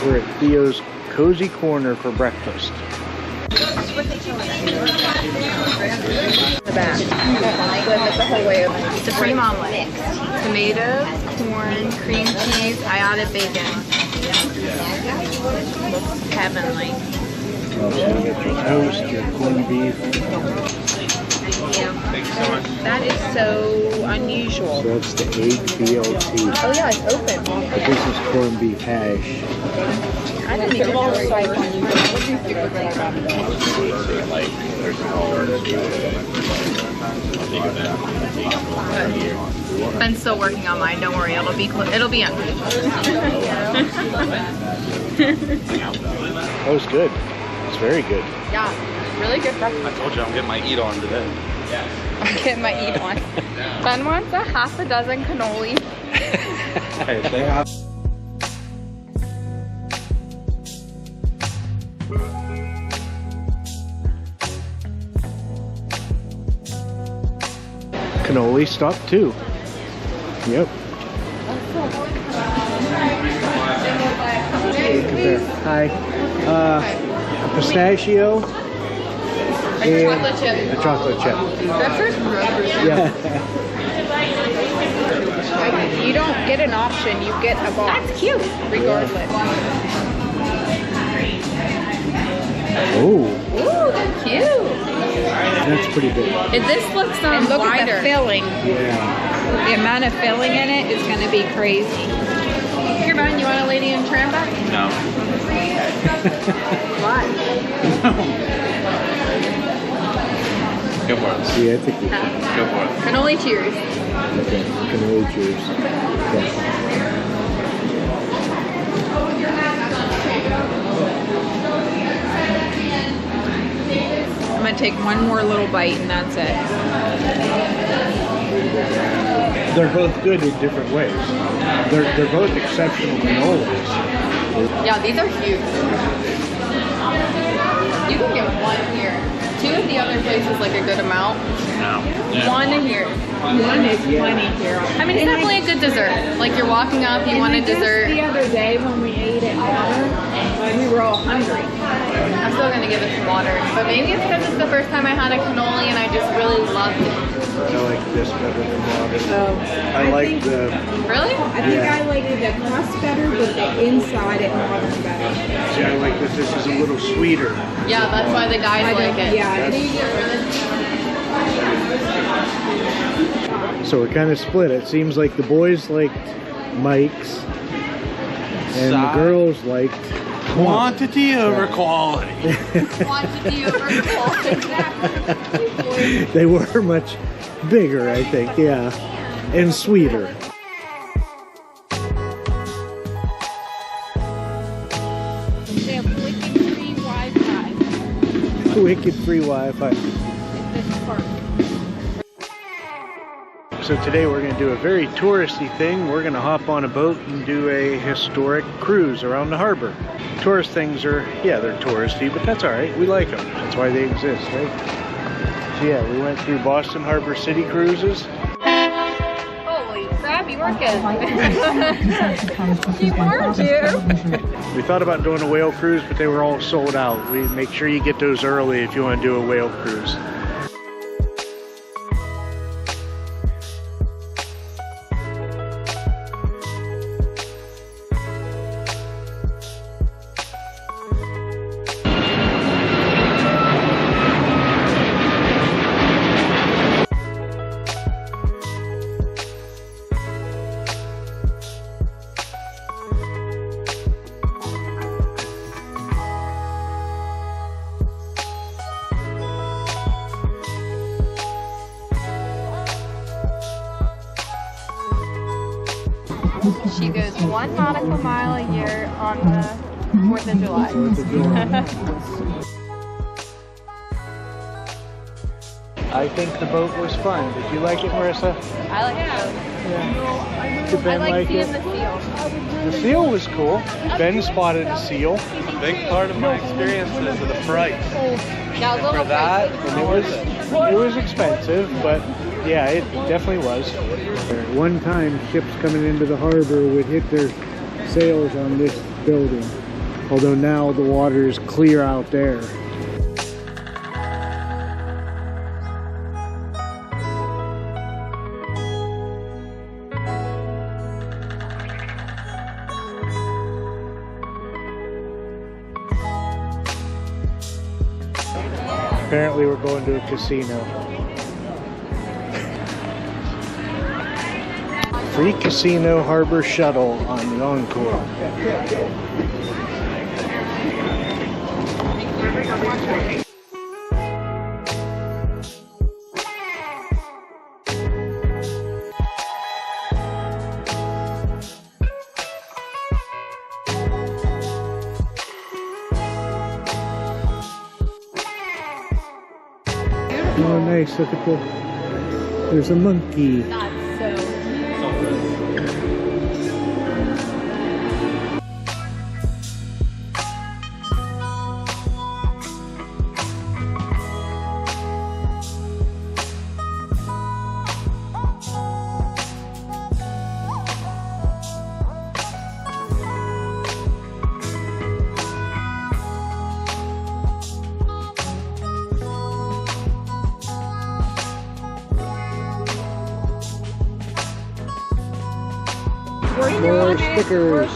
We're at Theo's Cozy Corner for breakfast. The back. The whole way over. Supreme omelet. Tomato, corn, cream cheese. I added bacon. Looks heavenly. Also, you get your toast, your corned beef. That is so unusual. So that's the egg BLT. Oh yeah, it's open. But this is corned beef hash. I didn't even know it was on you. Ben's still working on mine. Don't worry, it'll be in. That was good. It's very good. Yeah, really good breakfast. I told you I'm getting my eat on today. I'm getting my eat on. Ben wants a half a dozen cannoli. Hey, they have. Cannoli stop too. Yep. Hi. A pistachio. And chocolate chip. A chocolate chip. Yeah. You don't get an option, you get a box. That's cute. Regardless. Oh, Ooh, that's cute. that's pretty big. This looks And look wider. at the filling. Yeah. The amount of filling in it is going to be crazy. Here, Ben, you want a lady in tram back? No. Why? Go for it. See, I think we should. Go for it. Cannoli cheers. Okay, cannoli cheers. Okay. I'm going to take one more little bite and that's it. They're both good in different ways. They're both exceptional cannolis. Yeah, these are huge. You can get one here. Two of the other places like a good amount. No. One here. One is plenty here. I mean, it's definitely a good dessert. Like you're walking up, you want a dessert. The other day when we ate at dinner, we were all hungry. I'm still gonna give it some water. But maybe it's because it's the first time I had a cannoli and I just really loved it. I like this better than water. So I like the. Really? I think I like the crust better, but the inside it water's better. See, I like that this is a little sweeter. Yeah, that's why the guys like it. Yeah. So we're kind of split. It seems like the boys liked Mike's, and the girls liked Quantity over quality. Quantity over quality. Exactly. They were much bigger, I think, yeah, and sweeter. They have wicked free Wi-Fi. Wicked free Wi-Fi. At this park. So today we're going to do a very touristy thing. We're going to hop on a boat and do a historic cruise around the harbor. Tourist things are, yeah, they're touristy, but that's all right. We like them. That's why they exist, right? So yeah, we went through Boston Harbor City cruises. Holy crap, you weren't good. You weren't, dude. We thought about doing a whale cruise, but they were all sold out. We make sure you get those early if you want to do a whale cruise. She goes 1 nautical mile a year on the 4th of July. I think the boat was fun. Did you like it, Marissa? I like it. Yeah. Did I Ben like like seeing it? the seal. The seal was cool. Ben spotted a seal. A big part of my experience is the price. Yeah, a little For that, pricey. It was expensive, but yeah, it definitely was. One time, ships coming into the harbor would hit their sails on this building. Although now the water is clear out there. Apparently we're going to a casino. Free casino harbor shuttle on the Encore. Oh, nice. Look at the... There's a monkey. That's so... More stickers.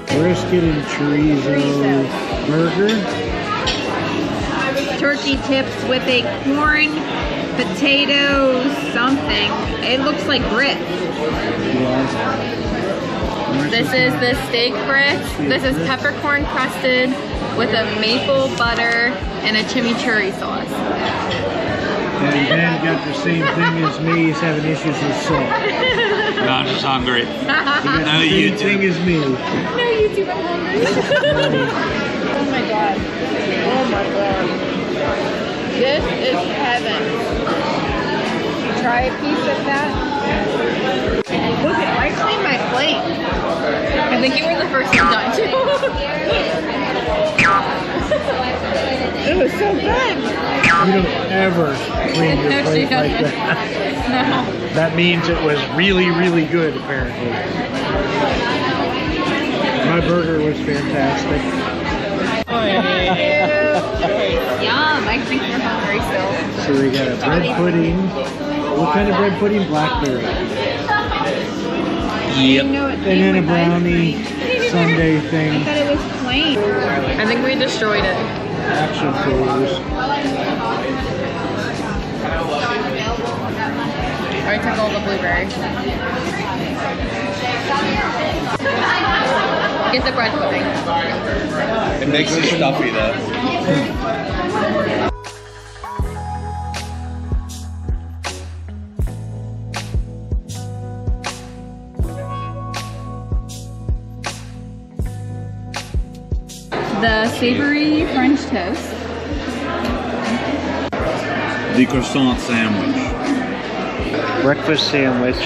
Brisket and chorizo burger. Turkey tips with a corn, potato, something. It looks like grits. This is the steak grits. This is peppercorn crusted with a maple butter and a chimichurri sauce. And Dan got the same thing as me. He's having issues with salt. No, I'm just hungry. He got No the same YouTube. thing as me. No YouTube, I'm hungry. Oh my god. Oh my god. This is heaven. Try a piece of that. Look, it right clean my plate. I think you were the first one done too. It was so good. You don't ever clean your No, plate she like doesn't. that. No. That means it was really, really good, apparently. My burger was fantastic. Yum, I think we're hungry still. So we got a bread pudding. What kind of bread pudding? Blackberry. Yep. And then a brownie sundae I thing. thought it was plain. I think we destroyed it. Action figures. I took all the blueberry. Get the bread pudding. It makes it stuffy though. The savory French toast. The croissant sandwich. Breakfast sandwich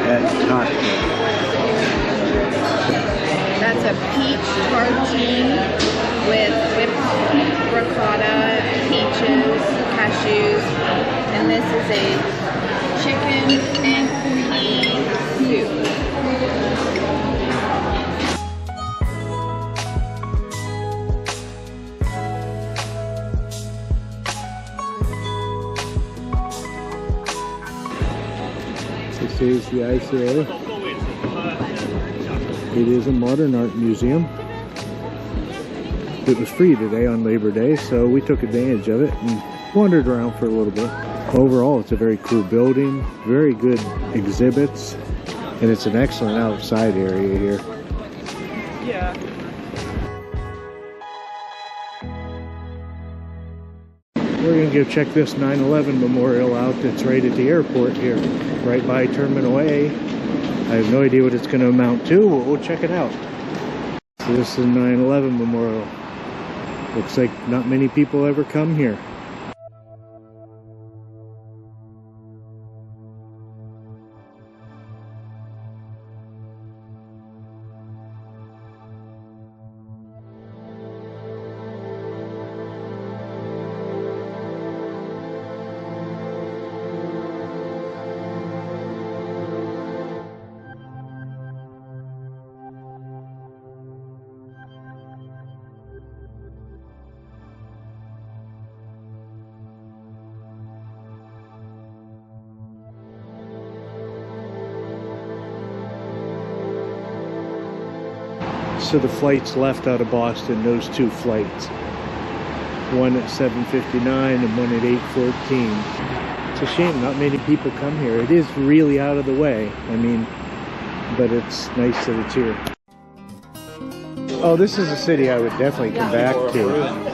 at Taco. That's a peach tartine with whipped ricotta, peaches, cashews, and this is a chicken and coulis soup. This is the ICA. It is a modern art museum. It was free today on Labor Day, so we took advantage of it and wandered around for a little bit. Overall, it's a very cool building, very good exhibits, and it's an excellent outside area here. Yeah. We're going to go check this 9/11 memorial out that's right at the airport here, right by Terminal A. I have no idea what it's going to amount to, but we'll check it out. So this is the 9/11 memorial. Looks like not many people ever come here. Most of the flights left out of Boston, those two flights. One at 7:59 and one at 8:14. It's a shame not many people come here. It is really out of the way. I mean, but it's nice that it's here. Oh, this is a city I would definitely come back to.